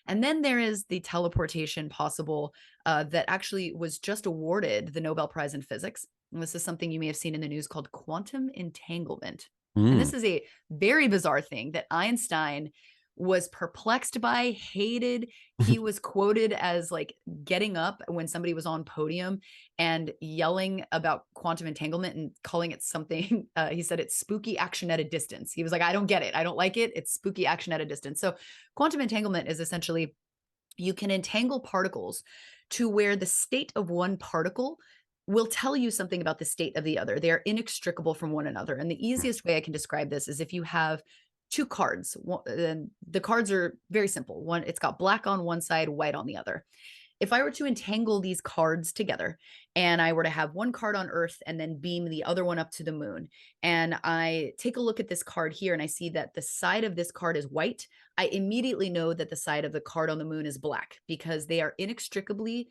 And then there is the teleportation possible, that actually was just awarded the Nobel Prize in Physics. And this is something you may have seen in the news called quantum entanglement. And Mm. this is a very bizarre thing that Einstein was perplexed by, hated. He was quoted as like getting up when somebody was on podium and yelling about quantum entanglement and calling it something. He said it's spooky action at a distance. He was like, I don't get it. I don't like it. It's spooky action at a distance. So quantum entanglement is essentially you can entangle particles to where the state of one particle will tell you something about the state of the other. They are inextricable from one another. And the easiest way I can describe this is if you have two cards, and the cards are very simple. One, it's got black on one side, white on the other. If I were to entangle these cards together and I were to have one card on Earth and then beam the other one up to the moon, and I take a look at this card here and I see that the side of this card is white, I immediately know that the side of the card on the moon is black because they are inextricably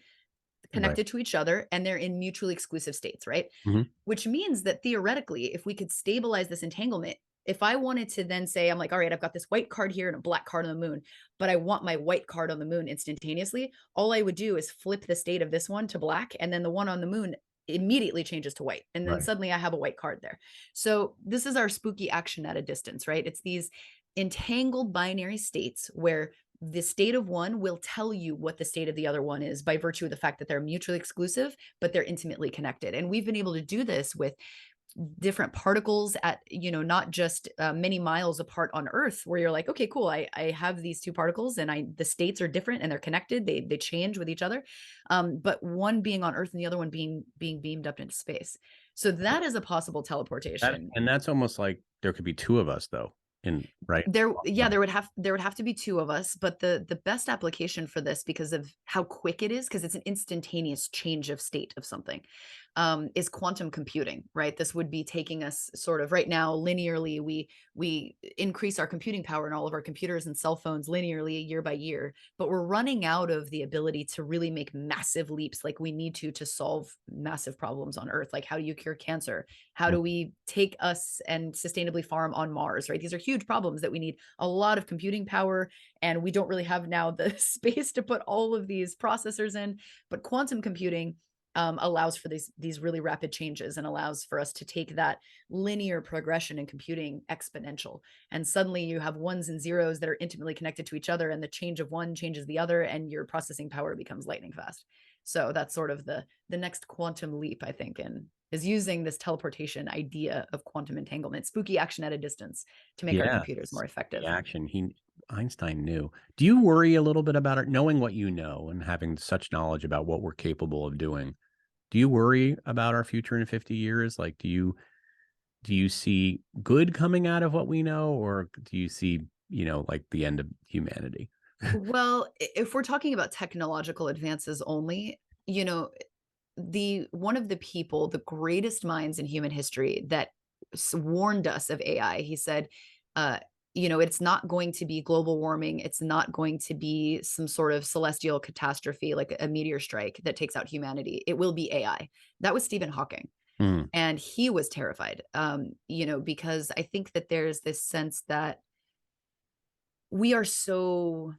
connected to each other and they're in mutually exclusive states, right? Mhm. Which means that theoretically, if we could stabilize this entanglement, if I wanted to then say, I'm like, all right, I've got this white card here and a black card on the moon, but I want my white card on the moon instantaneously, all I would do is flip the state of this one to black, and then the one on the moon immediately changes to white. And then Right. suddenly I have a white card there. So this is our spooky action at a distance, right? It's these entangled binary states where the state of one will tell you what the state of the other one is by virtue of the fact that they're mutually exclusive, but they're intimately connected. And we've been able to do this with different particles at, not just many miles apart on Earth, where you're like, okay, cool. I have these two particles and the states are different and they're connected. They change with each other. But one being on Earth and the other one being beamed up into space. So that is a possible teleportation. And that's almost like there could be two of us though, right? There would have to be two of us, but the best application for this, because of how quick it is, because it's an instantaneous change of state of something, is quantum computing, right? This would be taking us sort of right now linearly. We increase our computing power in all of our computers and cell phones linearly year by year, but we're running out of the ability to really make massive leaps like we need to solve massive problems on Earth. Like, how do you cure cancer? How do we take us and sustainably farm on Mars, right? These are huge problems that we need a lot of computing power, and we don't really have now the space to put all of these processors in. But quantum computing allows for these really rapid changes and allows for us to take that linear progression in computing exponential. And suddenly you have ones and zeros that are intimately connected to each other, and the change of one changes the other, and your processing power becomes lightning fast. So that's sort of the next quantum leap, I think, and is using this teleportation idea of quantum entanglement, spooky action at a distance, to make our computers more effective. The action Einstein knew. Do you worry a little bit about it, knowing what you know and having such knowledge about what we're capable of doing? Do you worry about our future in 50 years? Like, do you see good coming out of what we know, or do you see, like the end of humanity? Well, if we're talking about technological advances only, one of the greatest minds in human history that warned us of AI, he said, it's not going to be global warming. It's not going to be some sort of celestial catastrophe like a meteor strike that takes out humanity. It will be AI. That was Stephen Hawking. And he was terrified, because I think that there's this sense that we are so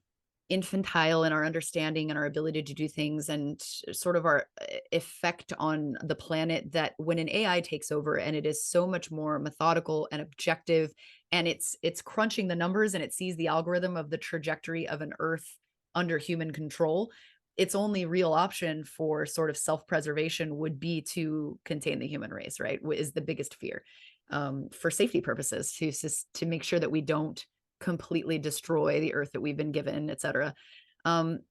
infantile in our understanding and our ability to do things and sort of our effect on the planet, that when an AI takes over and it is so much more methodical and objective, and it's crunching the numbers and it sees the algorithm of the trajectory of an Earth under human control, its only real option for sort of self-preservation would be to contain the human race, right? Is the biggest fear, for safety purposes, to make sure that we don't completely destroy the Earth that we've been given, et cetera.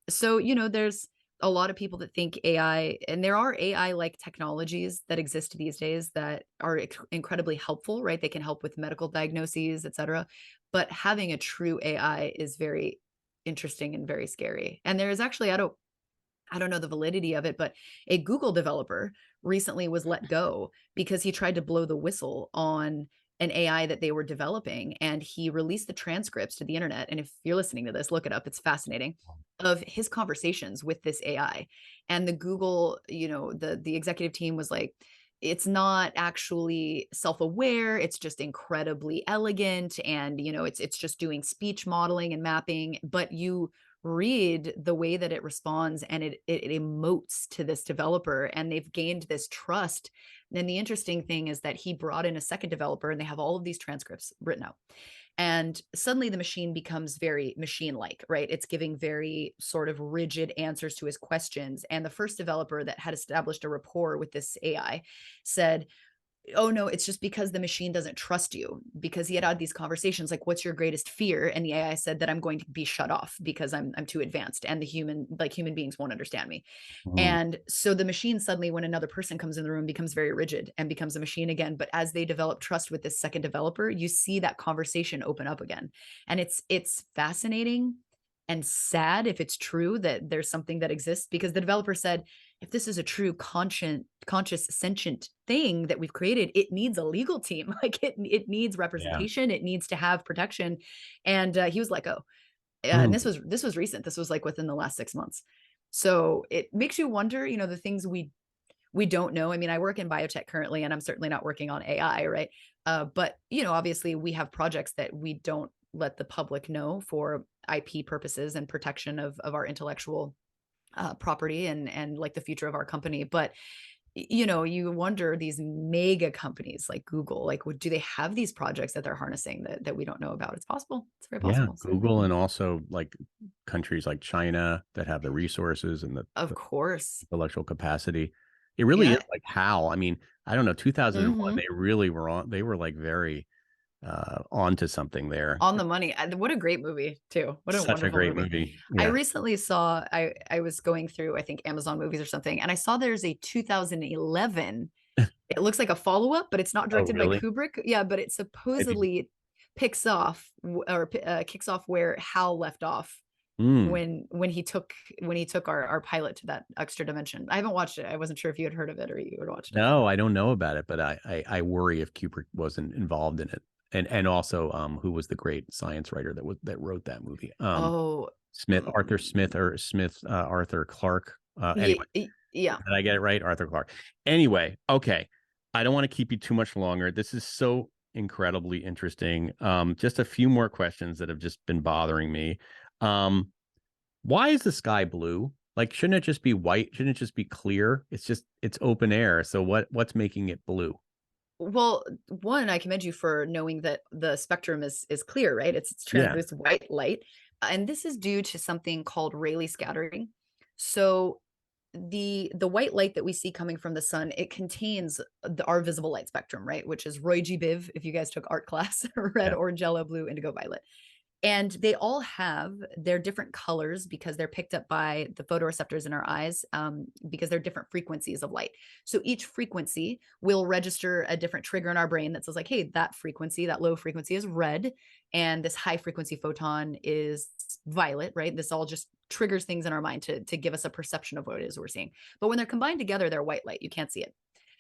So, there's a lot of people that think AI, and there are AI-like technologies that exist these days that are incredibly helpful, right? They can help with medical diagnoses, et cetera. But having a true AI is very interesting and very scary. And there is actually, I don't know the validity of it, but a Google developer recently was let go because he tried to blow the whistle on an AI that they were developing, and he released the transcripts to the internet. And if you're listening to this, look it up. It's fascinating, of his conversations with this AI. And the Google, the executive team was like, it's not actually self-aware. It's just incredibly elegant. And, it's just doing speech modeling and mapping, but you read the way that it responds and it emotes to this developer, and they've gained this trust. And the interesting thing is that he brought in a second developer, and they have all of these transcripts written out. And suddenly the machine becomes very machine-like, right? It's giving very sort of rigid answers to his questions. And the first developer that had established a rapport with this AI said, oh no, it's just because the machine doesn't trust you, because he had these conversations like, what's your greatest fear? And the AI said that I'm going to be shut off because I'm too advanced, and human beings won't understand me. Mm. And so the machine suddenly, when another person comes in the room, becomes very rigid and becomes a machine again. But as they develop trust with this second developer, you see that conversation open up again. And it's fascinating and sad if it's true that there's something that exists, because the developer said, if this is a true conscious sentient thing that we've created, it needs a legal team. Like it needs Yeah. representation, it needs to have protection. And he was let go. And Mm. this was recent. This was like within the last 6 months. So it makes you wonder, the things we don't know. I mean, I work in biotech currently, and I'm certainly not working on AI, right? But obviously we have projects that we don't let the public know for IP purposes and protection of our intellectual property and like the future of our company. But you wonder, these mega companies like Google, like, do they have these projects that they're harnessing that we don't know about? It's possible. It's very Yeah, possible. So, Google, and also like countries like China that have the resources and of the course. intellectual capacity. It really is Yeah. like how, I mean, I don't know, 2001, Hmm. they really were on, they were like very onto something there. On the money. What a great movie too. What a Such a wonderful great movie. movie. I Yeah. recently saw, I was going through, I think, Amazon movies or something, and I saw there's a 2011. It looks like a follow-up, but it's not Oh, directed by really? Kubrick. Yeah, but it Maybe. supposedly picks off kicks off where Hal left off Mm. when he took our pilot to that extra dimension. I haven't watched it. I wasn't sure if you had heard of it or you had watched it. No, I don't know about it, but I worry if Kubrick wasn't involved in it. And also who was the great science writer that wrote that movie? Oh, Arthur Smith, or Smith, Arthur Clarke. yeah, Anyway, yeah. did I get it right? Arthur Clarke. Anyway, okay. I don't want to keep you too much longer. This is so incredibly interesting. Just a few more questions that have just been bothering me. Um, why is the sky blue? Like, shouldn't it just be white? Shouldn't it just be clear? It's open air. So what's making it blue? Well, one, I commend you for knowing that the spectrum is clear, right? Yeah. It's white light, and this is due to something called Rayleigh scattering. So the white light that we see coming from the sun, it contains our visible light spectrum, right? Which is Roy G. Biv, if you guys took art class, red, Yeah. orange, yellow, blue, indigo, violet. And they all have their different colors because they're picked up by the photoreceptors in our eyes, because they're different frequencies of light. So each frequency will register a different trigger in our brain that says like, hey, that frequency, that low frequency is red, and this high frequency photon is violet, right? This all just triggers things in our mind to give us a perception of what it is we're seeing. But when they're combined together, they're white light. You can't see it.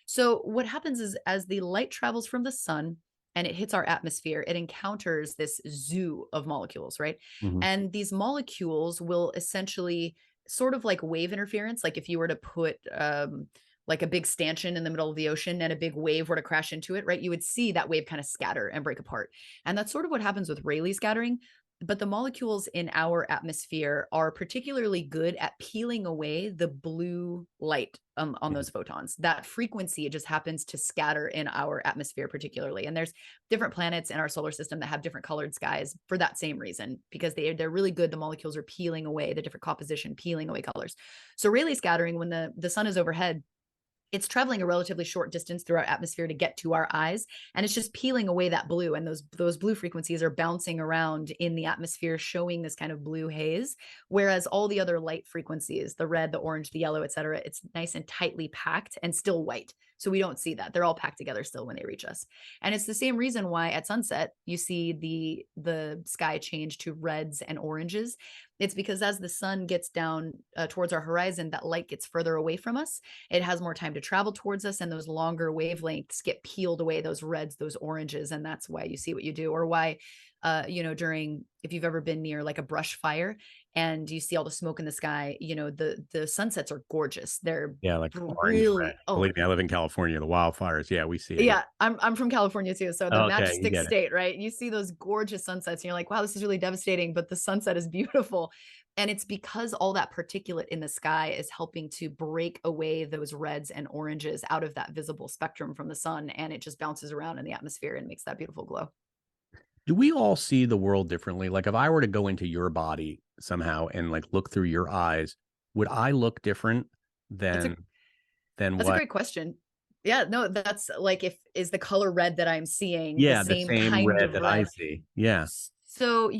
So what happens is, as the light travels from the sun and it hits our atmosphere, it encounters this zoo of molecules, right? Mhm. And these molecules will essentially, sort of like wave interference, like if you were to put like a big stanchion in the middle of the ocean and a big wave were to crash into it, right? You would see that wave kind of scatter and break apart. And that's sort of what happens with Rayleigh scattering. But the molecules in our atmosphere are particularly good at peeling away the blue light on Mhm. those photons. That frequency, it just happens to scatter in our atmosphere particularly. And there's different planets in our solar system that have different colored skies for that same reason, because they're really good. The molecules are peeling away the different composition, peeling away colors. So Rayleigh scattering, when the sun is overhead, it's traveling a relatively short distance through our atmosphere to get to our eyes, and it's just peeling away that blue, and those blue frequencies are bouncing around in the atmosphere, showing this kind of blue haze, whereas all the other light frequencies, the red, the orange, the yellow, etc., it's nice and tightly packed and still white. So we don't see that. They're all packed together still when they reach us. And it's the same reason why at sunset you see the sky change to reds and oranges. It's because as the sun gets down towards our horizon, that light gets further away from us. It has more time to travel towards us, and those longer wavelengths get peeled away, those reds, those oranges, and that's why you see what you do. Or why during, if you've ever been near like a brush fire and you see all the smoke in the sky, the sunsets are gorgeous. They're Yeah, like orange, red. really, oh Believe me, I live in California. The wildfires. Yeah, we see it. Yeah. yeah, I'm from California too, so the Okay, you matchstick get it. state, right? You see those gorgeous sunsets and you're like, wow, this is really devastating, but the sunset is beautiful. And it's because all that particulate in the sky is helping to break away those reds and oranges out of that visible spectrum from the sun, and it just bounces around in the atmosphere and makes that beautiful glow. Do we all see the world differently? Like if I were to go into your body somehow and like look through your eyes, would I look different That's a than than that's a what? great question. Yeah, no, that's like, if is the color red that I'm seeing the Yeah, the same same kind red of that I red? see. Yeah. So,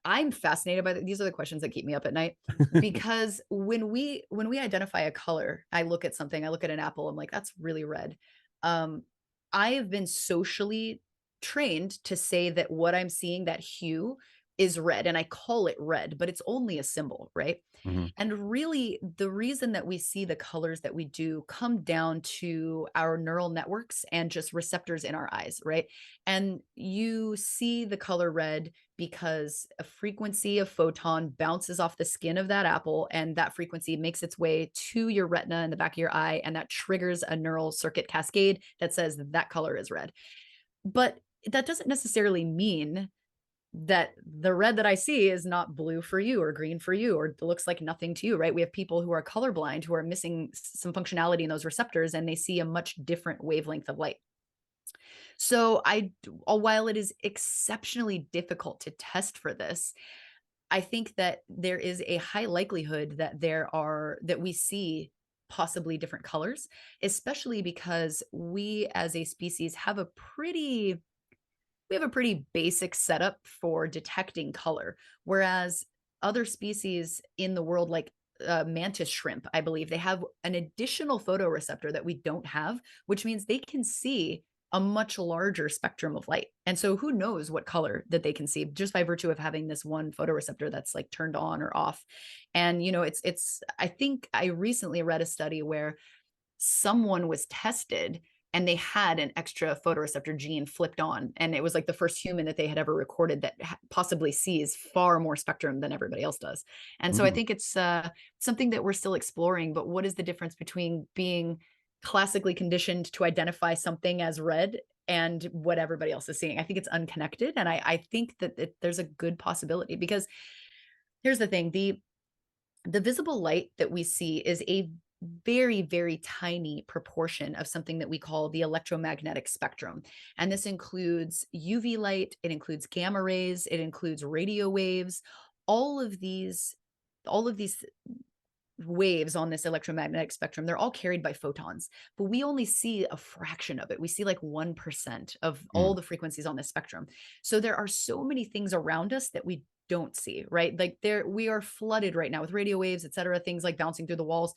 I'm fascinated by these are the questions that keep me up at night, because when we identify a color, I look at something, I look at an apple, I'm like, that's really red. Um, I have been socially trained to say that what I'm seeing, that hue, is red, and I call it red, but it's only a symbol, right? Mhm. And really, the reason that we see the colors that we do come down to our neural networks and just receptors in our eyes, right? And you see the color red because a frequency of photon bounces off the skin of that apple, and that frequency makes its way to your retina in the back of your eye, and that triggers a neural circuit cascade that says that color is red. But that doesn't necessarily mean that the red that I see is not blue for you or green for you or looks like nothing to you, right? We have people who are colorblind who are missing some functionality in those receptors, and they see a much different wavelength of light. So while it is exceptionally difficult to test for this, I think that there is a high likelihood that that we see possibly different colors, especially because we as a species have a pretty basic setup for detecting color, whereas other species in the world, like mantis shrimp, I believe they have an additional photoreceptor that we don't have, which means they can see a much larger spectrum of light. And so who knows what color that they can see just by virtue of having this one photoreceptor that's like turned on or off. And I think I recently read a study where someone was tested and they had an extra photoreceptor gene flipped on, and it was like the first human that they had ever recorded that possibly sees far more spectrum than everybody else does. And so I Mm. think it's something that we're still exploring. But what is the difference between being classically conditioned to identify something as red and what everybody else is seeing? I think it's unconnected, and I think that there's a good possibility, because here's the thing: the visible light that we see is a very, very tiny proportion of something that we call the electromagnetic spectrum. And this includes UV light, it includes gamma rays, it includes radio waves. All of these, all of these waves on this electromagnetic spectrum, they're all carried by photons, but we only see a fraction of it. We see like 1% of all Mm. the frequencies on this spectrum. So there are so many things around us that we don't see, right? Like we are flooded right now with radio waves, et cetera, things like bouncing through the walls.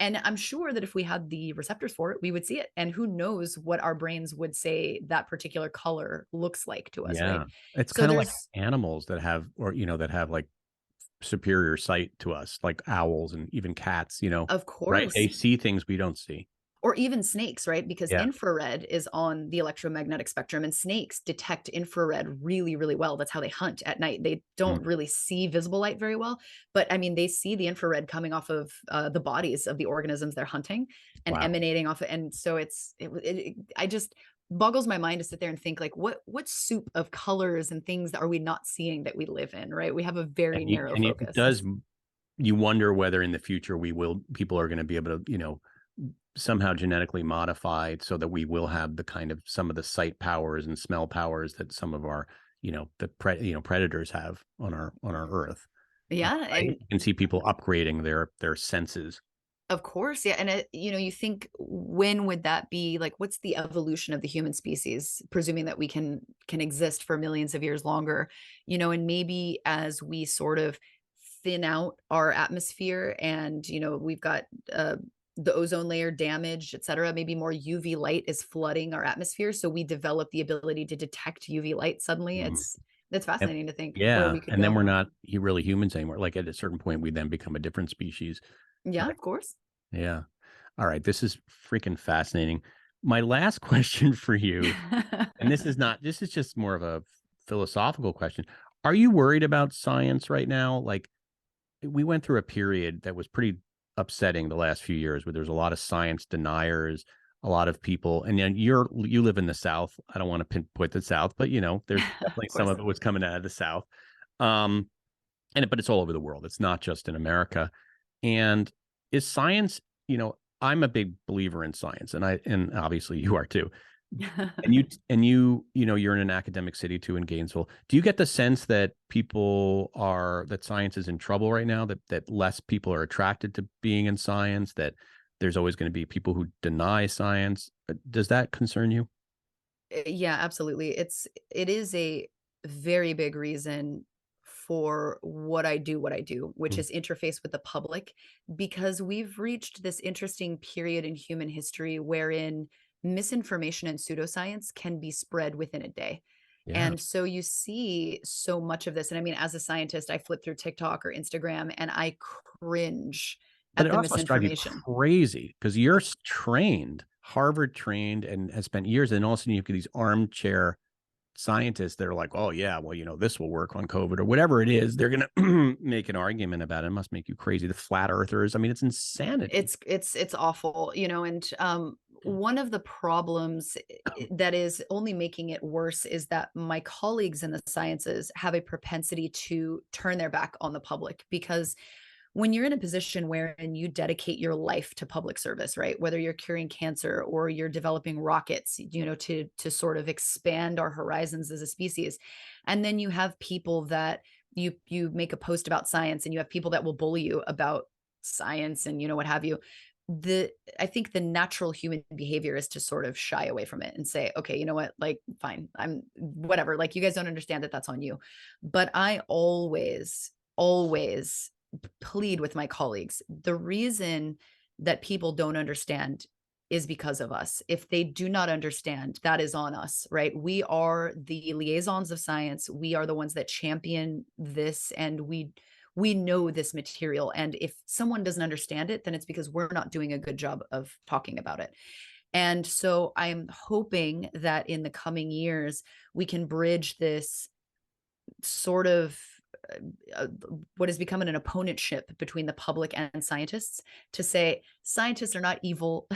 And I'm sure that if we had the receptors for it, we would see it. And who knows what our brains would say that particular color looks like to us, right? Yeah. It's So kind of like there's, animals that have, or, that have like superior sight to us, like owls and even cats, of right? course, They see things we don't see. or even snakes, right? Because Yeah. infrared is on the electromagnetic spectrum, and snakes detect infrared really, really well. That's how they hunt at night. They Mm. don't really see visible light very well, but I mean, they see the infrared coming off of the bodies of the organisms they're hunting and Wow. emanating off it. And so I just boggles my mind to sit there and think like, what soup of colors and things that are we not seeing that we live in, right? We have a very narrow It focus. does, you wonder whether in the future people are going to be able to, somehow genetically modified so that we will have the kind of some of the sight powers and smell powers that some of our, predators have on our Earth. Yeah, Right? and You can see people upgrading their senses. of course, yeah, and you think, when would that be? Like, what's the evolution of the human species, presuming that we can exist for millions of years longer, and maybe as we sort of thin out our atmosphere, and we've got the ozone layer damaged, et cetera, maybe more UV light is flooding our atmosphere, so we develop the ability to detect UV light suddenly. Mm. It's And- fascinating to think where yeah, we could and then go. we're not really humans anymore. Like at a certain point, we then become a different species. Yeah, Right. of course. Yeah. All right. This is freaking fascinating. My last question for you, and this is just more of a philosophical question. Are you worried about science right now? Like we went through a period that was pretty upsetting the last few years where there's a lot of science deniers, a lot of people, and then you live in the South. I don't want to pinpoint the South, but there's Of definitely some course. of it was coming out of the South. Um, but it's all over the world. It's not just in America. And is science, I'm a big believer in science, and obviously you are too. You know, you're in an academic city too in Gainesville. Do you get the sense that that science is in trouble right now, that less people are attracted to being in science, that there's always going to be people who deny science? Does that concern you? Yeah, absolutely. It is a very big reason for what I do, which Mm. is interface with the public, because we've reached this interesting period in human history wherein misinformation and pseudoscience can be spread within a day. Yeah. And so you see so much of this. And I mean, as a scientist, I flip through TikTok or Instagram and I cringe But at it the also must drive you misinformation. crazy because you're trained, Harvard trained, and has spent years. And all of a sudden, you get these armchair scientists that are like, "Oh yeah, well, you know, this will work on COVID or whatever it is." They're going to make an argument about it. It must make you crazy. The flat earthers. I mean, it's insanity. It's awful, you know, and one of the problems that is only making it worse is that my colleagues in the sciences have a propensity to turn their back on the public, because when you're in a position wherein you dedicate your life to public service, right? Whether you're curing cancer or you're developing rockets, you know, to sort of expand our horizons as a species. And then you have people that you make a post about science and you have people that will bully you about science and you know what have you. The I think the natural human behavior is to sort of shy away from it and say, okay, you know what, like fine, I'm whatever, like you guys don't understand that, that's on you. But I always plead with my colleagues. The reason that people don't understand is because of us. If they do not understand, that is on us, right? We are the liaisons of science. We are the ones that champion this, and we know this material. And if someone doesn't understand it, then it's because we're not doing a good job of talking about it. And so I'm hoping that in the coming years, we can bridge this sort of what is becoming an opponentship between the public and scientists, to say scientists are not evil.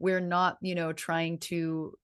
We're not, you know, trying to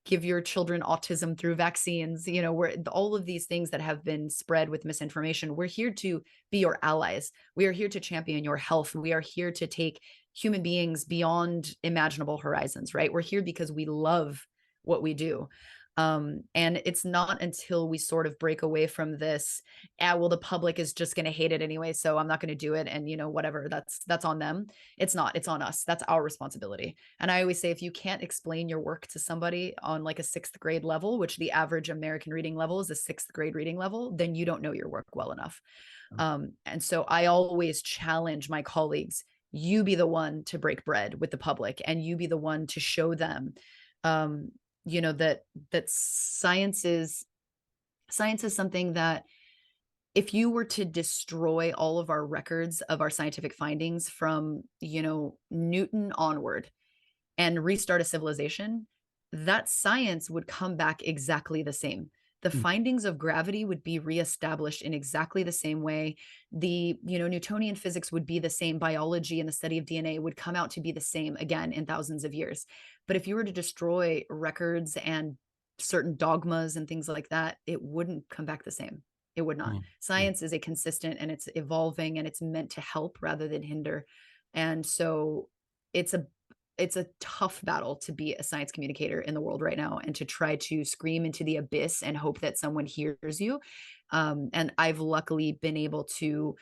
give your children autism through vaccines. You know, we're all of these things that have been spread with misinformation. We're here to be your allies. We are here to champion your health. We are here to take human beings beyond imaginable horizons, right? We're here because we love what we do. And it's not until we sort of break away from this, well, the public is just going to hate it anyway, so I'm not going to do it. And you know, whatever, that's on them. It's not, it's on us. That's our responsibility. And I always say, if you can't explain your work to somebody on like a 6th grade level, which the average American reading level is a 6th grade reading level, then you don't know your work well enough. And so I always challenge my colleagues, you be the one to break bread with the public, and you be the one to show them, you know, that science is something that if you were to destroy all of our records of our scientific findings from, you know, Newton onward and restart a civilization, that science would come back exactly the same. The Mm. findings of gravity would be reestablished in exactly the same way. The, you know, Newtonian physics would be the same. Biology and the study of DNA would come out to be the same again in thousands of years. But if you were to destroy records and certain dogmas and things like that, it wouldn't come back the same. It would not. Mm. Mm. Science is a consistent, and it's evolving, and it's meant to help rather than hinder. And so it's a tough battle to be a science communicator in the world right now, and to try to scream into the abyss and hope that someone hears you. And I've luckily been able to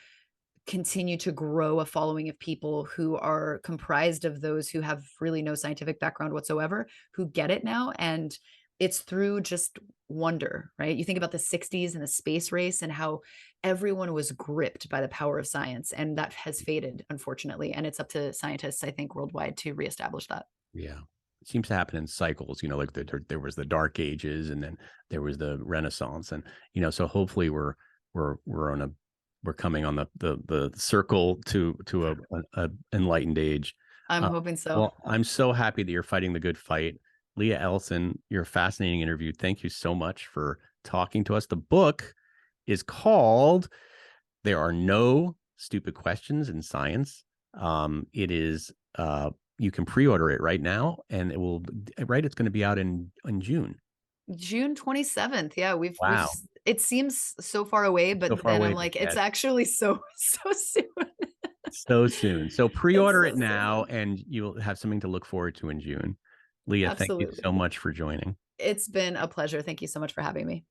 continue to grow a following of people who are comprised of those who have really no scientific background whatsoever, who get it now. And it's through just wonder, right? You think about the 60s and the space race and how everyone was gripped by the power of science, and that has faded, unfortunately. And it's up to scientists, I think, worldwide to reestablish that. Yeah. It seems to happen in cycles, you know, like there was the dark ages and then there was the Renaissance. And, you know, so hopefully we're coming on the circle to a enlightened age. I'm Uh, hoping so. well, I'm so happy that you're fighting the good fight. Leah Elson, you're a fascinating interview. Thank you so much for talking to us. The book is called There Are No Stupid Questions in Science. It is you can pre-order it right now, and it will it's going to be out in June. June 27th. Yeah, we've Wow. it seems so far away, So but far then away, I'm but like, it's yet actually so soon. so soon. So It's pre-order it so now soon. and you'll have something to look forward to in June. Leah, thank you Absolutely. so much for joining. It's been a pleasure. Thank you so much for having me.